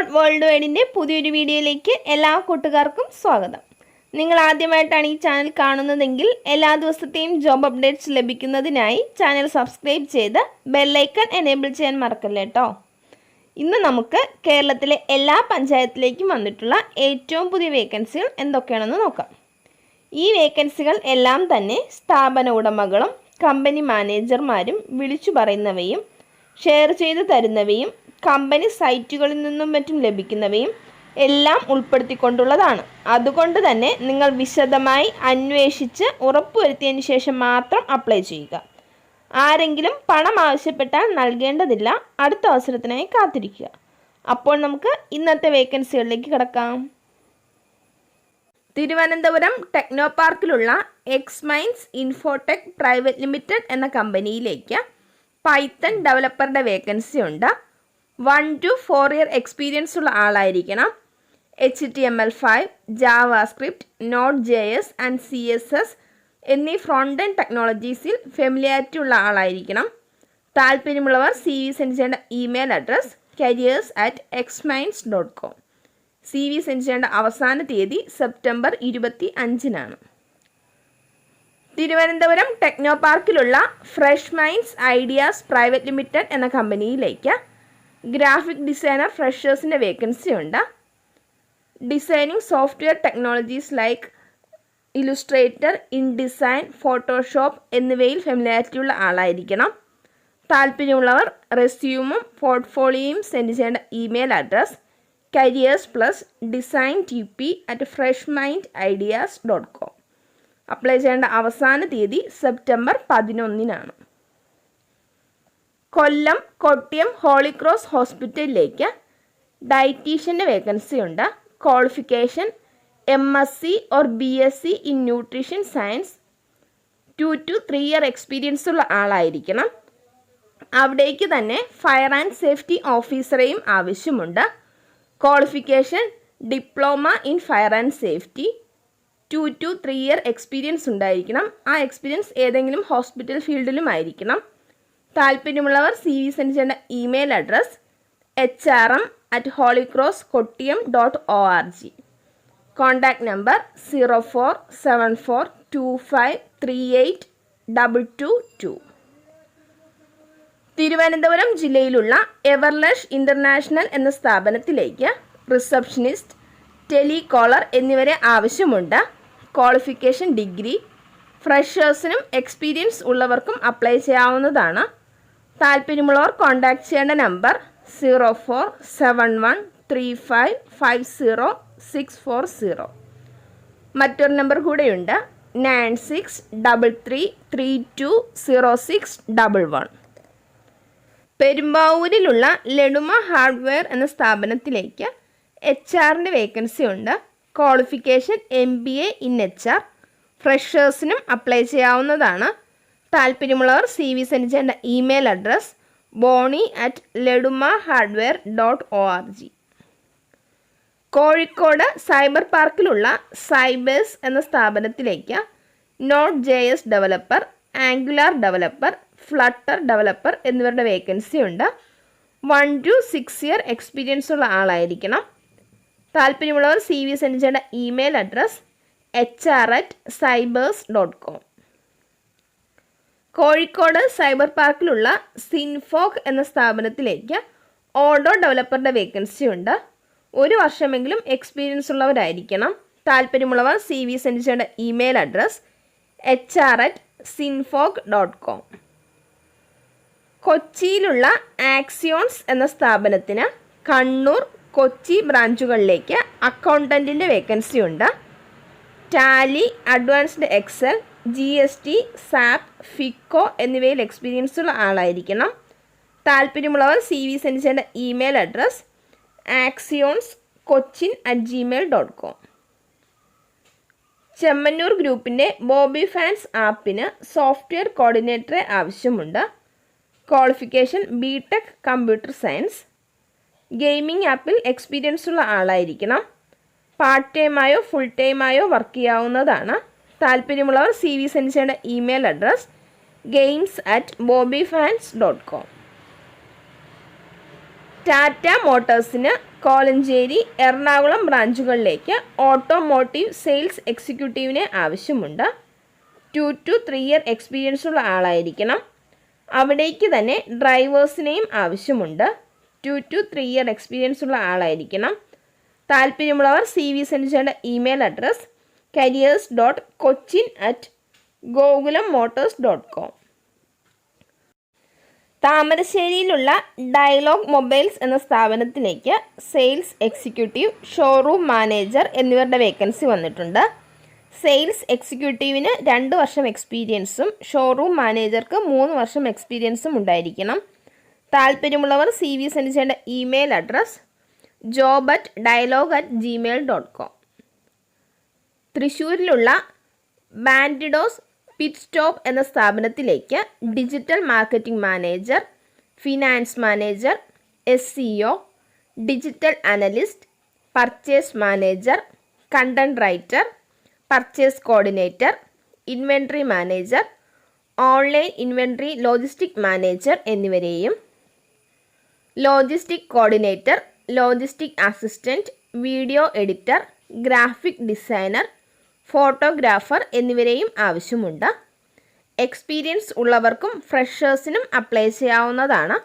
JOBS.WORLDWIDE പുതിയൊരു വീഡിയോയിലേക്ക് എല്ലാ കൂട്ടുകാർക്കും സ്വാഗതം. നിങ്ങൾ ആദ്യമായിട്ടാണ് ഈ ചാനൽ കാണുന്നതെങ്കിൽ എല്ലാ ദിവസത്തെയും ജോബ് അപ്ഡേറ്റ്സ് ലഭിക്കുന്നതിനായി ചാനൽ സബ്സ്ക്രൈബ് ചെയ്ത് ബെൽ ഐക്കൺ എനേബിൾ ചെയ്യാൻ മറക്കല്ലേ ട്ടോ. ഇന്ന് നമുക്ക് കേരളത്തിലെ എല്ലാ പഞ്ചായത്തിലേക്കും വന്നിട്ടുള്ള ഏറ്റവും പുതിയ വേക്കൻസികൾ എന്തൊക്കെയാണെന്ന് നോക്കാം. ഈ വേക്കൻസികൾ എല്ലാം തന്നെ സ്ഥാപന ഉടമകളും കമ്പനി മാനേജർമാരും വിളിച്ചു പറയുന്നവയും ഷെയർ ചെയ്തു തരുന്നവയും കമ്പനി സൈറ്റുകളിൽ നിന്നും മറ്റും ലഭിക്കുന്നവയും എല്ലാം ഉൾപ്പെടുത്തിക്കൊണ്ടുള്ളതാണ്. അതുകൊണ്ട് തന്നെ നിങ്ങൾ വിശദമായി അന്വേഷിച്ച് ഉറപ്പുവരുത്തിയതിന് ശേഷം മാത്രം അപ്ലൈ ചെയ്യുക. ആരെങ്കിലും പണം ആവശ്യപ്പെട്ടാൽ നൽകേണ്ടതില്ല. അടുത്ത അവസരത്തിനായി കാത്തിരിക്കുക. അപ്പോൾ നമുക്ക് ഇന്നത്തെ വേക്കൻസികളിലേക്ക് കടക്കാം. തിരുവനന്തപുരം ടെക്നോ പാർക്കിലുള്ള എക്സ്മൈൻസ് ഇൻഫോടെക് പ്രൈവറ്റ് ലിമിറ്റഡ് എന്ന കമ്പനിയിലേക്ക് പൈത്തൺ ഡെവലപ്പറുടെ വേക്കൻസി ഉണ്ട്. 1 to 4 ഇയർ എക്സ്പീരിയൻസ് ഉള്ള ആളായിരിക്കണം. HTML5, JavaScript, Node.js and CSS എന്നീ ഫ്രോണ്ട് എൻഡ് ടെക്നോളജീസിൽ ഫെമിലിയാരിറ്റി ഉള്ള ആളായിരിക്കണം. താല്പര്യമുള്ളവർ CV സെൻഡ് ചെയ്യേണ്ട email address careers@xminds.com. CV send ചെയ്യേണ്ട അവസാന തീയതി സെപ്റ്റംബർ 25-നാണ്. തിരുവനന്തപുരം ടെക്നോ പാർക്കിലുള്ള fresh minds ideas private limited എന്ന കമ്പനിയിലേക്ക് ഗ്രാഫിക് ഡിസൈനർ ഫ്രഷേഴ്സിൻ്റെ വേക്കൻസി ഉണ്ട്. Designing software technologies like Illustrator, InDesign, Photoshop എന്നിവയിൽ ഫെമിലിയാരിറ്റി ഉള്ള ആളായിരിക്കണം. താല്പര്യമുള്ളവർ റെസ്യൂമും പോർട്ട്ഫോളിയോയും സെൻഡ് ചെയ്യേണ്ട ഇമെയിൽ അഡ്രസ് careers+designtp@freshmindideas.com. അപ്ലൈ ചെയ്യേണ്ട അവസാന തീയതി സെപ്റ്റംബർ 11-നാണ്. കൊല്ലം കൊട്ടിയം ഹോളി ക്രോസ് ഹോസ്പിറ്റലിലേക്ക് ഡയറ്റീഷ്യൻ്റെ വേക്കൻസി ഉണ്ട്. Qualification MSc or BSc in nutrition science, 2 to 3 year experience ഉള്ള ആളായിരിക്കണം. അവിടേക്ക് തന്നെ ഫയർ ആൻഡ് സേഫ്റ്റി ഓഫീസറെയും ആവശ്യമുണ്ട്. Qualification diploma in fire and safety, 2 to 3 year experience ഉണ്ടായിരിക്കണം. ആ എക്സ്പീരിയൻസ് ഏതെങ്കിലും ഹോസ്പിറ്റൽ ഫീൽഡിലും ആയിരിക്കണം. താല്പര്യമുള്ളവർ CV സെൻഡ് ചെയ്യേണ്ട email address hrm@holycrosskottiyam.org. Contact number 0474253822. Thiruvananthapuram ജില്ലയിലുള്ള എവർലഷ് ഇൻ്റർനാഷണൽ എന്ന സ്ഥാപനത്തിലേക്ക് റിസപ്ഷനിസ്റ്റ്, ടെലികോളർ എന്നിവരെ ആവശ്യമുണ്ട്. Qualification degree. ഫ്രഷേഴ്സിനും എക്സ്പീരിയൻസ് ഉള്ളവർക്കും അപ്ലൈ ചെയ്യാവുന്നതാണ്. താല്പര്യമുള്ളവർ കോൺടാക്ട് ചെയ്യേണ്ട നമ്പർ 04713550 മറ്റൊരു നമ്പർ കൂടെയുണ്ട് 9633320611. പെരുമ്പാവൂരിലുള്ള ലെഡുമ ഹാർഡ്വെയർ എന്ന സ്ഥാപനത്തിലേക്ക് HR-ൻ്റെ വേക്കൻസി ഉണ്ട്. Qualification MBA in HR. ഫ്രഷേഴ്സിനും അപ്ലൈ ചെയ്യാവുന്നതാണ്. താല്പര്യമുള്ളവർ CV സെൻഡ് ചെയ്യേണ്ട email address boni@ledumahardware.org. Kozhikode cyber പാർക്കിലുള്ള സൈബേഴ്സ് എന്ന സ്ഥാപനത്തിലേക്ക് Node.js developer, Angular developer, Flutter developer എന്നിവരുടെ വേക്കൻസി ഉണ്ട്. 1 to 6 ഇയർ എക്സ്പീരിയൻസ് ഉള്ള ആളായിരിക്കണം. താല്പര്യമുള്ളവർ CV സെൻഡ് ചെയ്യേണ്ട email address hr@cybers.com. Kozhikode cyber പാർക്കിലുള്ള സിൻഫോക് എന്ന സ്ഥാപനത്തിലേക്ക് ODOO ഡെവലപ്പറുടെ വേക്കൻസി ഉണ്ട്. 1 വർഷമെങ്കിലും എക്സ്പീരിയൻസ് ഉള്ളവരായിരിക്കണം. താല്പര്യമുള്ളവർ CV സെൻഡ് ചെയ്യേണ്ട ഇമെയിൽ അഡ്രസ് hr@sinfog.com. കൊച്ചിയിലുള്ള ആക്സിയോൺസ് എന്ന സ്ഥാപനത്തിന് കണ്ണൂർ, കൊച്ചി ബ്രാഞ്ചുകളിലേക്ക് അക്കൗണ്ടൻറ്റിൻ്റെ വേക്കൻസി ഉണ്ട്. Tally, advanced Excel, GST, SAP, FICO എന്നിവയിൽ എക്സ്പീരിയൻസ് ഉള്ള ആളായിരിക്കണം. താല്പര്യമുള്ളവർ CV സെൻഡ് ചെയ്യേണ്ട ഇമെയിൽ അഡ്രസ് axionscochin@gmail.com. ചെമ്മന്നൂർ ഗ്രൂപ്പിൻ്റെ ബോബി ഫാൻസ് ആപ്പിന് സോഫ്റ്റ്വെയർ കോർഡിനേറ്ററെ ആവശ്യമുണ്ട്. Qualification BTech computer science. Gaming ആപ്പിൽ എക്സ്പീരിയൻസ് ഉള്ള ആളായിരിക്കണം. പാർട്ട് ടൈമായോ ഫുൾ ടൈമായോ വർക്ക് ചെയ്യാവുന്നതാണ്. താല്പര്യമുള്ളവർ CV സെൻഡ് ചെയ്യേണ്ട ഇമെയിൽ അഡ്രസ് games@bobbyfans.com. ടാറ്റ മോട്ടോഴ്സിന് കോലഞ്ചേരി, എറണാകുളം ബ്രാഞ്ചുകളിലേക്ക് ഓട്ടോമോട്ടീവ് സെയിൽസ് എക്സിക്യൂട്ടീവിനെ ആവശ്യമുണ്ട്. 2 to 3 ഇയർ എക്സ്പീരിയൻസ് ഉള്ള ആളായിരിക്കണം. അവിടേക്ക് തന്നെ ഡ്രൈവേഴ്സിനെയും ആവശ്യമുണ്ട്. 2 to 3 ഇയർ എക്സ്പീരിയൻസ് ഉള്ള ആളായിരിക്കണം. താല്പര്യമുള്ളവർ CV സെൻഡ് ചെയ്യേണ്ട ഇമെയിൽ അഡ്രസ് careers.cochin@gokulammotors.com. താമരശ്ശേരിയിലുള്ള ഡയലോഗ് മൊബൈൽസ് എന്ന സ്ഥാപനത്തിലേക്ക് സെയിൽസ് എക്സിക്യൂട്ടീവ്, ഷോറൂം മാനേജർ എന്നിവരുടെ വേക്കൻസി വന്നിട്ടുണ്ട്. സെയിൽസ് എക്സിക്യൂട്ടീവിന് 2 വർഷം എക്സ്പീരിയൻസും ഷോറൂം മാനേജർക്ക് 3 വർഷം എക്സ്പീരിയൻസും ഉണ്ടായിരിക്കണം. താല്പര്യമുള്ളവർ CV സെൻഡ് ചെയ്യേണ്ട ഇമെയിൽ അഡ്രസ് job@dialogue@gmail.com. തൃശ്ശൂരിലുള്ള ബാൻഡിഡോസ് പിറ്റ് സ്റ്റോപ്പ് എന്ന സ്ഥാപനത്തിലേക്ക് digital marketing manager, finance manager, SEO, digital analyst, purchase manager, content writer, purchase coordinator, inventory manager, online inventory logistic manager എന്നിവരെയും logistic coordinator, logistic assistant, video editor, graphic designer, photographer എന്നിവരെയും ആവശ്യമുണ്ട്. Experience ഉള്ളവർക്കും ഫ്രഷേഴ്സിനും apply ചെയ്യാവുന്നതാണ്.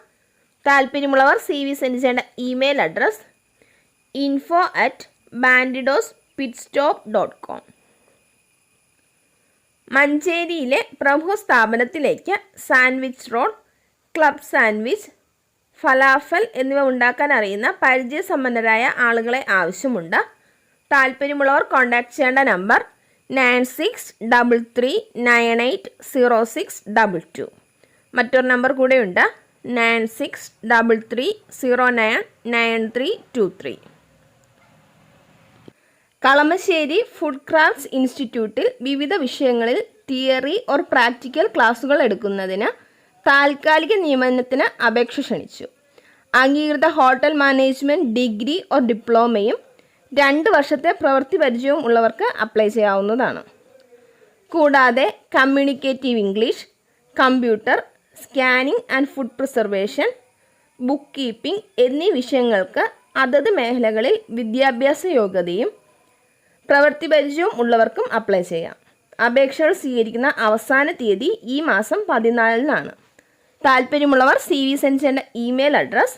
താല്പര്യമുള്ളവർ CV send ചെയ്യേണ്ട email address info@bandidosPitstop.com. മഞ്ചേരിയിലെ പ്രമുഖ സ്ഥാപനത്തിലേക്ക് sandwich roll, club sandwich, falafel എന്നിവ ഉണ്ടാക്കാൻ അറിയുന്ന പരിചയസമ്പന്നരായ ആളുകളെ ആവശ്യമുണ്ട്. താല്പര്യമുള്ളവർ കോൺടാക്ട് ചെയ്യേണ്ട നമ്പർ 9633980622. മറ്റൊരു നമ്പർ കൂടെയുണ്ട് 9633099323. കളമശ്ശേരി ഫുഡ് ക്രാഫ്റ്റ്സ് ഇൻസ്റ്റിറ്റ്യൂട്ടിൽ വിവിധ വിഷയങ്ങളിൽ തിയറി ഓർ പ്രാക്ടിക്കൽ ക്ലാസുകൾ എടുക്കുന്നതിന് താൽക്കാലിക നിയമനത്തിന് അപേക്ഷ ക്ഷണിച്ചു. അംഗീകൃത ഹോട്ടൽ മാനേജ്മെൻറ്റ് ഡിഗ്രി ഓർ ഡിപ്ലോമയും 2 വർഷത്തെ പ്രവൃത്തി പരിചയവും ഉള്ളവർക്ക് അപ്ലൈ ചെയ്യാവുന്നതാണ്. കൂടാതെ communicative English, computer, scanning and food preservation, book keeping എന്നീ വിഷയങ്ങൾക്ക് അതത് മേഖലകളിൽ വിദ്യാഭ്യാസ യോഗ്യതയും പ്രവൃത്തി പരിചയവും ഉള്ളവർക്കും അപ്ലൈ ചെയ്യാം. അപേക്ഷകൾ സ്വീകരിക്കുന്ന അവസാന തീയതി ഈ മാസം 14-നാണ്. താല്പര്യമുള്ളവർ CV സെൻഡ് ചെയ്യേണ്ട email address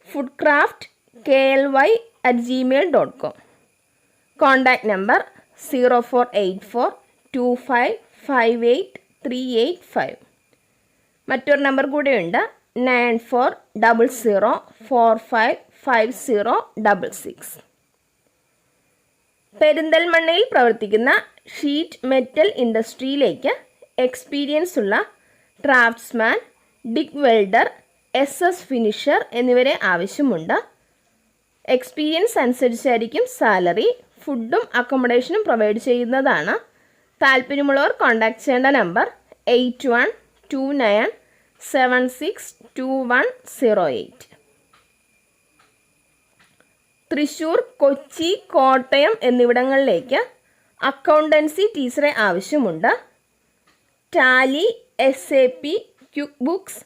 foodcraftky@gmail.com. Contact number 0484255838 മറ്റൊരു നമ്പർ കൂടെയുണ്ട് 9400455066. പെരിന്തൽമണ്ണയിൽ പ്രവർത്തിക്കുന്ന ഷീറ്റ് മെറ്റൽ ഇൻഡസ്ട്രിയിലേക്ക് എക്സ്പീരിയൻസ് ഉള്ള draftsman, TIG welder, SS finisher എന്നിവരെ ആവശ്യമുണ്ട്. എക്സ്പീരിയൻസ് അനുസരിച്ചായിരിക്കും സാലറി. ഫുഡും അക്കോമഡേഷനും പ്രൊവൈഡ് ചെയ്യുന്നതാണ്. താല്പര്യമുള്ളവർ കോൺടാക്ട് ചെയ്യേണ്ട നമ്പർ 8129762108. തൃശ്ശൂർ, കൊച്ചി, കോട്ടയം എന്നിവിടങ്ങളിലേക്ക് അക്കൗണ്ടൻസി ടീച്ചറെ ആവശ്യമുണ്ട്. Tally, SAP, QuickBooks,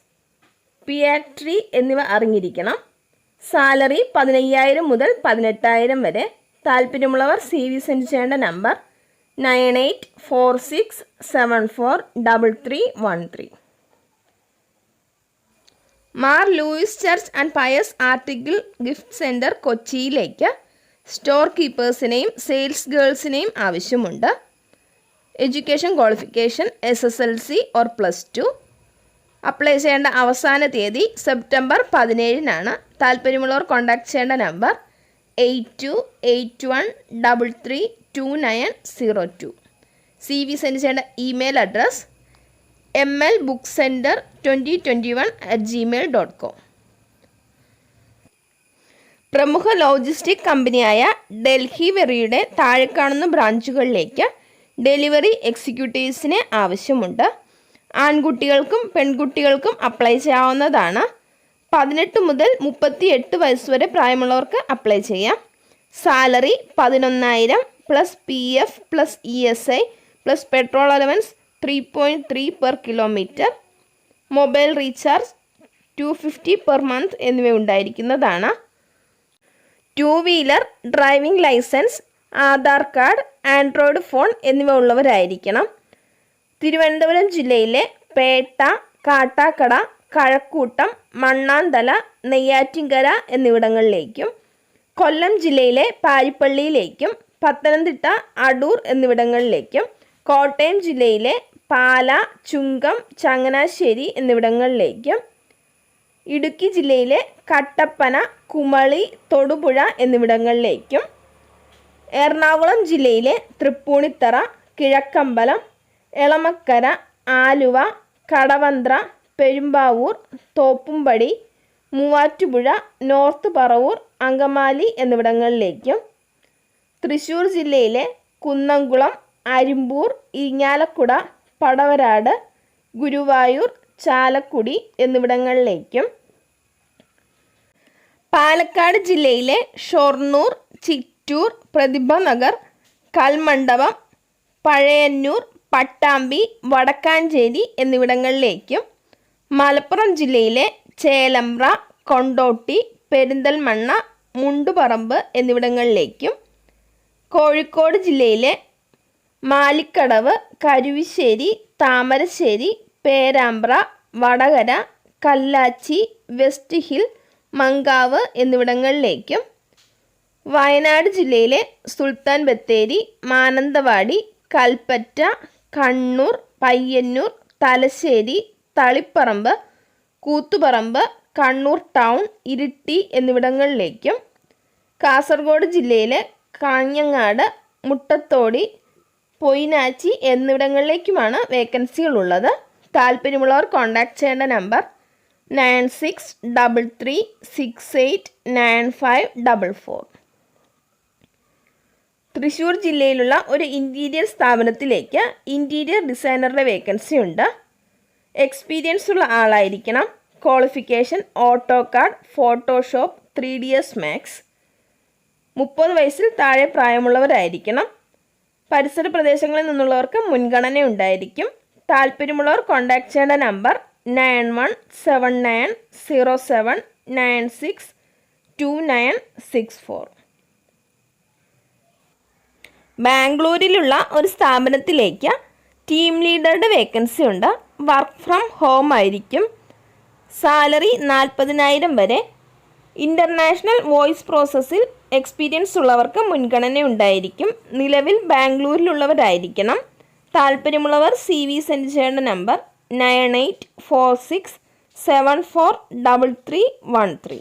Peachtree എന്നിവ അറിഞ്ഞിരിക്കണം. സാലറി 15,000 മുതൽ 18,000 വരെ. താല്പര്യമുള്ളവർ CV സെൻഡ് ചെയ്യേണ്ട number 9846743313. Mar Louis church and pious article gift center കൊച്ചിയിലേക്ക് സ്റ്റോർ കീപ്പേഴ്സിനെയും സെയിൽസ് ഗേൾസിനെയും ആവശ്യമുണ്ട്. Education qualification SSLC or +2. Apply ചെയ്യേണ്ട അവസാന തീയതി സെപ്റ്റംബർ 17-നാണ്. താല്പര്യമുള്ളവർ കോൺടാക്ട് ചെയ്യേണ്ട നമ്പർ 8281332902. CV സെൻഡ് ചെയ്യേണ്ട ഇമെയിൽ അഡ്രസ് mlbookcenter2021@gmail.com. പ്രമുഖ ലോജിസ്റ്റിക് കമ്പനിയായ ഡൽഹി വെറിയുടെ താഴെക്കാണുന്ന ബ്രാഞ്ചുകളിലേക്ക് ഡെലിവറി എക്സിക്യൂട്ടീവ്സിനെ ആവശ്യമുണ്ട്. ആൺകുട്ടികൾക്കും പെൺകുട്ടികൾക്കും അപ്ലൈ ചെയ്യാവുന്നതാണ്. 18 മുതൽ 38 വയസ്സ് വരെ പ്രായമുള്ളവർക്ക് അപ്ലൈ ചെയ്യാം. Salary 11,000 plus PF plus ESI plus petrol allowance 3.3 per kilometer. Mobile recharge 250 per month എന്നിവ ഉണ്ടായിരിക്കുന്നതാണ്. 2 wheeler, driving licence, Aadhaar card, Android phone എന്നിവ ഉള്ളവരായിരിക്കണം. തിരുവനന്തപുരം ജില്ലയിലെ പേട്ട, കാട്ടാക്കട, കഴക്കൂട്ടം, മണ്ണാന്തല, നെയ്യാറ്റിൻകര എന്നിവിടങ്ങളിലേക്കും, കൊല്ലം ജില്ലയിലെ പാരിപ്പള്ളിയിലേക്കും, പത്തനംതിട്ട, അടൂർ എന്നിവിടങ്ങളിലേക്കും, കോട്ടയം ജില്ലയിലെ പാല, ചുങ്കം, ചങ്ങനാശ്ശേരി എന്നിവിടങ്ങളിലേക്കും, ഇടുക്കി ജില്ലയിലെ കട്ടപ്പന, കുമളി, തൊടുപുഴ എന്നിവിടങ്ങളിലേക്കും, എറണാകുളം ജില്ലയിലെ തൃപ്പൂണിത്തറ, കിഴക്കമ്പലം, എളമക്കര, ആലുവ, കടവന്ത്ര, പെരുമ്പാവൂർ, തോപ്പുംപടി, മൂവാറ്റുപുഴ, നോർത്ത് പറവൂർ, അങ്കമാലി എന്നിവിടങ്ങളിലേക്കും, തൃശ്ശൂർ ജില്ലയിലെ കുന്നംകുളം, അരിമ്പൂർ, ഇരിങ്ങാലക്കുട, പടവരാട്, ഗുരുവായൂർ, ചാലക്കുടി എന്നിവിടങ്ങളിലേക്കും, പാലക്കാട് ജില്ലയിലെ ഷൊർണൂർ, ചിറ്റൂർ, പ്രതിഭനഗർ, കൽമണ്ഡപം, പഴയന്നൂർ, പട്ടാമ്പി, വടക്കാഞ്ചേരി എന്നിവിടങ്ങളിലേക്കും, മലപ്പുറം ജില്ലയിലെ ചേലമ്പ്ര, കൊണ്ടോട്ടി, പെരിന്തൽമണ്ണ, മുണ്ടുപറമ്പ് എന്നിവിടങ്ങളിലേക്കും, കോഴിക്കോട് ജില്ലയിലെ മാലിക്കടവ്, കരുവശ്ശേരി, താമരശ്ശേരി, പേരാമ്പ്ര, വടകര, കല്ലാച്ചി, വെസ്റ്റ് ഹിൽ, മങ്കാവ് എന്നിവിടങ്ങളിലേക്കും, വയനാട് ജില്ലയിലെ സുൽത്താൻ ബത്തേരി, മാനന്തവാടി, കൽപ്പറ്റ, കണ്ണൂർ, പയ്യന്നൂർ, തലശ്ശേരി, തളിപ്പറമ്പ്, കൂത്തുപറമ്പ്, കണ്ണൂർ ടൗൺ, ഇരിട്ടി എന്നിവിടങ്ങളിലേക്കും, കാസർഗോഡ് ജില്ലയിലെ കാഞ്ഞങ്ങാട്, മുട്ടത്തോടി, പൊയിനാച്ചി എന്നിവിടങ്ങളിലേക്കുമാണ് വേക്കൻസികളുള്ളത്. താല്പര്യമുള്ളവർ കോൺടാക്ട് ചെയ്യേണ്ട നമ്പർ 9633689544. തൃശ്ശൂർ ജില്ലയിലുള്ള ഒരു ഇൻറ്റീരിയർ സ്ഥാപനത്തിലേക്ക് ഇൻറ്റീരിയർ ഡിസൈനറുടെ വേക്കൻസി ഉണ്ട്. എക്സ്പീരിയൻസ് ഉള്ള ആളായിരിക്കണം. Qualification AutoCAD, Photoshop, 3ds Max. 30 വയസ്സിൽ താഴെ പ്രായമുള്ളവരായിരിക്കണം. പരിസര പ്രദേശങ്ങളിൽ നിന്നുള്ളവർക്ക് മുൻഗണന ഉണ്ടായിരിക്കും. താല്പര്യമുള്ളവർ കോൺടാക്ട് ചെയ്യേണ്ട നമ്പർ 917907962964. ബാംഗ്ലൂരിലുള്ള ഒരു സ്ഥാപനത്തിലേക്ക് ടീം ലീഡറുടെ വേക്കൻസി ഉണ്ട്. വർക്ക് ഫ്രം ഹോം ആയിരിക്കും. സാലറി 40,000 വരെ. ഇൻ്റർനാഷണൽ വോയിസ് പ്രോസസ്സിൽ എക്സ്പീരിയൻസ് ഉള്ളവർക്ക് മുൻഗണന ഉണ്ടായിരിക്കും. നിലവിൽ ബാംഗ്ലൂരിലുള്ളവരായിരിക്കണം. താല്പര്യമുള്ളവർ CV സെൻഡ് ചെയ്യേണ്ട നമ്പർ 9846743313.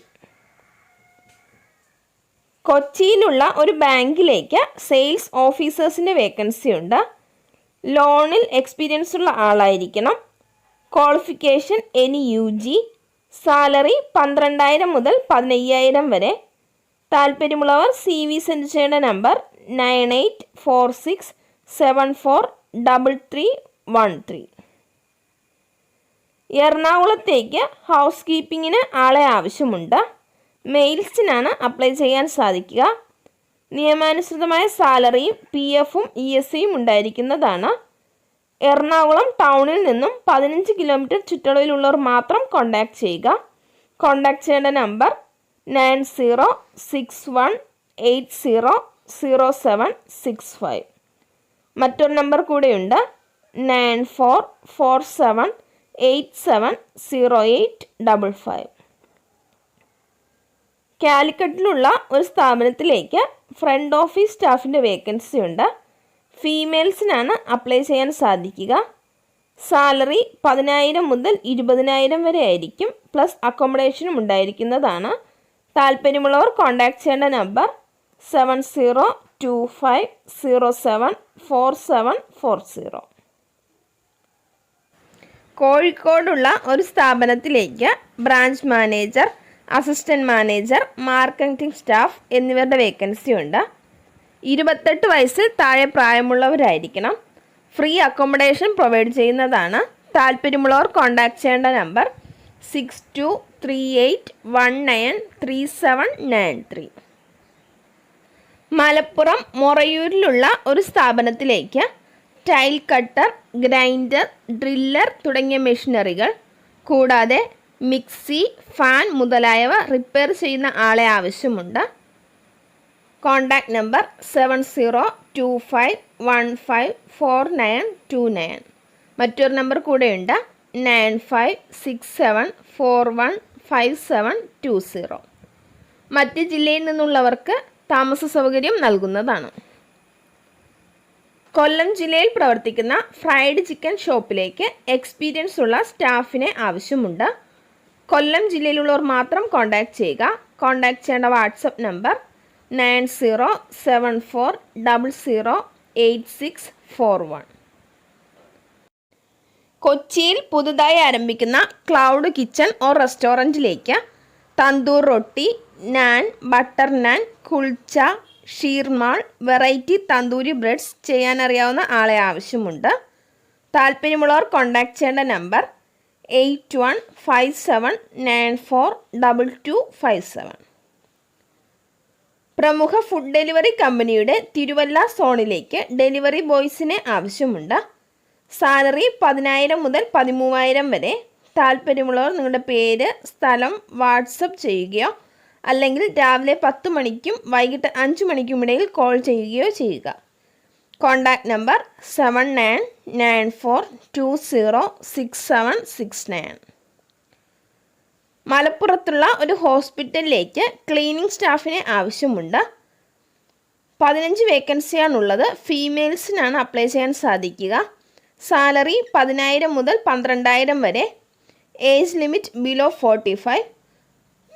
കൊച്ചിയിലുള്ള ഒരു ബാങ്കിലേക്ക് സെയിൽസ് ഓഫീസേഴ്സിൻ്റെ വേക്കൻസി ഉണ്ട്. ലോണിൽ എക്സ്പീരിയൻസ് ഉള്ള ആളായിരിക്കണം. Qualification UG. സാലറി 12,000 മുതൽ 15,000 വരെ. താല്പര്യമുള്ളവർ CV സെൻഡ് ചെയ്യേണ്ട നമ്പർ 9846743313. എറണാകുളത്തേക്ക് ഹൗസ് കീപ്പിങ്ങിന് ആളെ ആവശ്യമുണ്ട്. മെയിൽസിനാണ് അപ്ലൈ ചെയ്യാൻ സാധിക്കുക. നിയമാനുസൃതമായ സാലറിയും PFും ESയും ഉണ്ടായിരിക്കുന്നതാണ്. എറണാകുളം ടൗണിൽ നിന്നും 15 കിലോമീറ്റർ ചുറ്റളവിലുള്ളവർ മാത്രം കോൺടാക്ട് ചെയ്യുക. കോൺടാക്ട് ചെയ്യേണ്ട നമ്പർ 9060800765. മറ്റൊരു നമ്പർ കൂടെയുണ്ട് 9447870855. കാലിക്കറ്റിലുള്ള ഒരു സ്ഥാപനത്തിലേക്ക് ഫ്രണ്ട് ഓഫീസ് സ്റ്റാഫിൻ്റെ വേക്കൻസി ഉണ്ട്. ഫീമെയിൽസിനാണ് അപ്ലൈ ചെയ്യാൻ സാധിക്കുക. സാലറി 10,000 മുതൽ 20,000 വരെ ആയിരിക്കും. പ്ലസ് അക്കോമഡേഷനും ഉണ്ടായിരിക്കുന്നതാണ്. താല്പര്യമുള്ളവർ കോൺടാക്ട് ചെയ്യേണ്ട നമ്പർ 7025074740. കോഴിക്കോടുള്ള ഒരു സ്ഥാപനത്തിലേക്ക് branch manager, assistant manager, marketing staff എന്നിവരുടെ വേക്കൻസി ഉണ്ട്. 28 വയസ്സിൽ താഴെ പ്രായമുള്ളവരായിരിക്കണം. ഫ്രീ അക്കോമഡേഷൻ പ്രൊവൈഡ് ചെയ്യുന്നതാണ്. താല്പര്യമുള്ളവർ കോൺടാക്ട് ചെയ്യേണ്ട നമ്പർ 6238193793. മലപ്പുറം മൊറയൂരിലുള്ള ഒരു സ്ഥാപനത്തിലേക്ക് ടൈൽ കട്ടർ, ഗ്രൈൻഡർ, ഡ്രില്ലർ തുടങ്ങിയ മെഷീനറികൾ കൂടാതെ മിക്സി, ഫാൻ മുതലായവ റിപ്പയർ ചെയ്യുന്ന ആളെ ആവശ്യമുണ്ട്. Contact number 7025154929. മറ്റൊരു നമ്പർ കൂടെയുണ്ട് 9567415720. മറ്റ് ജില്ലയിൽ നിന്നുള്ളവർക്ക് താമസ സൗകര്യം നൽകുന്നതാണ്. കൊല്ലം ജില്ലയിൽ പ്രവർത്തിക്കുന്ന ഫ്രൈഡ് ചിക്കൻ ഷോപ്പിലേക്ക് എക്സ്പീരിയൻസ് ഉള്ള സ്റ്റാഫിനെ ആവശ്യമുണ്ട്. കൊല്ലം ജില്ലയിലുള്ളവർ മാത്രം കോൺടാക്റ്റ് ചെയ്യുക. കോൺടാക്റ്റ് ചെയ്യേണ്ട വാട്സപ്പ് നമ്പർ 9074008641. കൊച്ചിയിൽ പുതുതായി ആരംഭിക്കുന്ന ക്ലൗഡ് കിച്ചൺ ഓർ റെസ്റ്റോറൻറ്റിലേക്ക് തന്തൂർ റൊട്ടി, naan, butter naan, kulcha, sheermal, variety tandoori breads ചെയ്യാനറിയാവുന്ന ആളെ ആവശ്യമുണ്ട്. താല്പര്യമുള്ളവർ കോൺടാക്റ്റ് ചെയ്യേണ്ട നമ്പർ 8157942257. പ്രമുഖ ഫുഡ് ഡെലിവറി കമ്പനിയുടെ തിരുവല്ല സോണിലേക്ക് ഡെലിവറി ബോയ്സിനെ ആവശ്യമുണ്ട്. സാലറി 10,000 മുതൽ 13,000 വരെ. താല്പര്യമുള്ളവർ നിങ്ങളുടെ പേര്, സ്ഥലം വാട്സപ്പ് ചെയ്യുകയോ അല്ലെങ്കിൽ രാവിലെ 10 മണിക്കും വൈകിട്ട് 5 മണിക്കും ഇടയിൽ കോൾ ചെയ്യുകയോ ചെയ്യുക. Contact number 7994206769. മലപ്പുറത്തുള്ള ഒരു ഹോസ്പിറ്റലിലേക്ക് ക്ലീനിങ് സ്റ്റാഫിനെ ആവശ്യമുണ്ട്. 15 വേക്കൻസിയാണുള്ളത്. ഫീമെയിൽസിനാണ് അപ്ലൈ ചെയ്യാൻ സാധിക്കുക. സാലറി 10,000 മുതൽ 12,000 വരെ. Age limit below 45.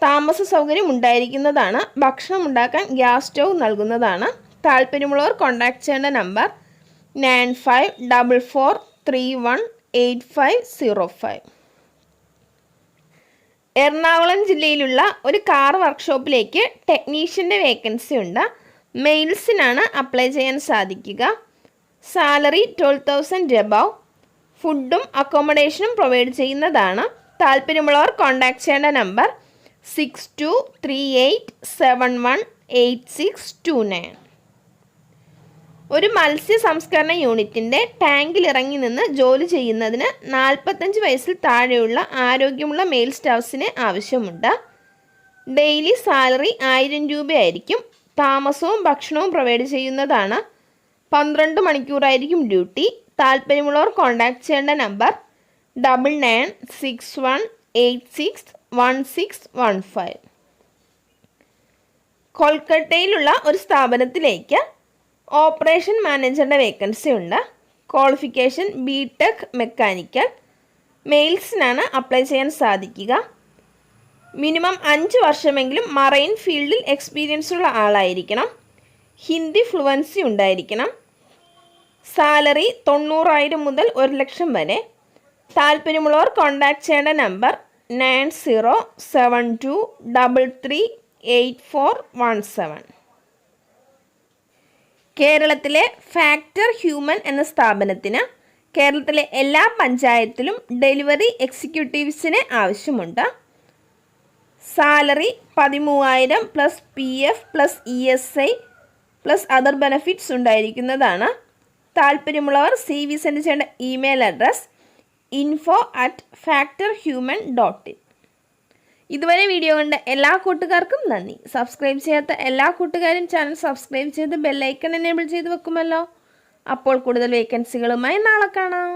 താമസ സൗകര്യം ഉണ്ടായിരിക്കുന്നതാണ്. ഭക്ഷണം ഉണ്ടാക്കാൻ ഗ്യാസ് സ്റ്റൗ നൽകുന്നതാണ്. താല്പര്യമുള്ളവർ കോൺടാക്റ്റ് ചെയ്യേണ്ട നമ്പർ 9544318505. എറണാകുളം ജില്ലയിലുള്ള ഒരു കാർ വർക്ക്ഷോപ്പിലേക്ക് ടെക്നീഷ്യൻ്റെ വേക്കൻസി ഉണ്ട്. മെയിൽസിനാണ് അപ്ലൈ ചെയ്യാൻ സാധിക്കുക. Salary 12,000 above. ഫുഡും അക്കോമഡേഷനും പ്രൊവൈഡ് ചെയ്യുന്നതാണ്. താല്പര്യമുള്ളവർ കോൺടാക്റ്റ് ചെയ്യേണ്ട നമ്പർ 6238718629. ഒരു മത്സ്യ സംസ്കരണ യൂണിറ്റിൻ്റെ ടാങ്കിൽ ഇറങ്ങി നിന്ന് ജോലി ചെയ്യുന്നതിന് 45 വയസ്സിൽ താഴെയുള്ള ആരോഗ്യമുള്ള മെയിൽ സ്റ്റാഫ്സിനെ ആവശ്യമുണ്ട്. ഡെയിലി സാലറി 1000 രൂപയായിരിക്കും. താമസവും ഭക്ഷണവും പ്രൊവൈഡ് ചെയ്യുന്നതാണ്. 12 മണിക്കൂറായിരിക്കും ഡ്യൂട്ടി. താല്പര്യമുള്ളവർ കോൺടാക്റ്റ് ചെയ്യേണ്ട നമ്പർ 9961861615. കൊൽക്കത്തയിലുള്ള ഒരു സ്ഥാപനത്തിലേക്ക് ഓപ്പറേഷൻ മാനേജറുടെ വേക്കൻസി ഉണ്ട്. Qualification BTech mechanical. മെയിൽസിനാണ് അപ്ലൈ ചെയ്യാൻ സാധിക്കുക. മിനിമം 5 വർഷമെങ്കിലും മറൈൻ ഫീൽഡിൽ എക്സ്പീരിയൻസ് ഉള്ള ആളായിരിക്കണം. ഹിന്ദി ഫ്ലുവൻസി ഉണ്ടായിരിക്കണം. സാലറി 90,000 മുതൽ 1,00,000 വരെ. താല്പര്യമുള്ളവർ കോൺടാക്റ്റ് ചെയ്യേണ്ട നമ്പർ 9072338417. കേരളത്തിലെ ഫാക്ടർ ഹ്യൂമൻ എന്ന സ്ഥാപനത്തിന് കേരളത്തിലെ എല്ലാ പഞ്ചായത്തിലും ഡെലിവറി എക്സിക്യൂട്ടീവ്സിനെ ആവശ്യമുണ്ട്. Salary 13,000 plus PF plus ESI plus other benefits ഉണ്ടായിരിക്കുന്നതാണ്. താല്പര്യമുള്ളവർ CV സെൻഡ് ചെയ്യേണ്ട ഇമെയിൽ അഡ്രസ് info@factorhuman.in. ഇതുവരെ വീഡിയോ കണ്ട എല്ലാ കൂട്ടുകാർക്കും നന്ദി. സബ്സ്ക്രൈബ് ചെയ്യാത്ത എല്ലാ കൂട്ടുകാരും ചാനൽ സബ്സ്ക്രൈബ് ചെയ്ത് ബെല്ലൈക്കൺ എനേബിൾ ചെയ്ത് വെക്കുമല്ലോ. അപ്പോൾ കൂടുതൽ വേക്കൻസികളുമായി നാളെ കാണാം.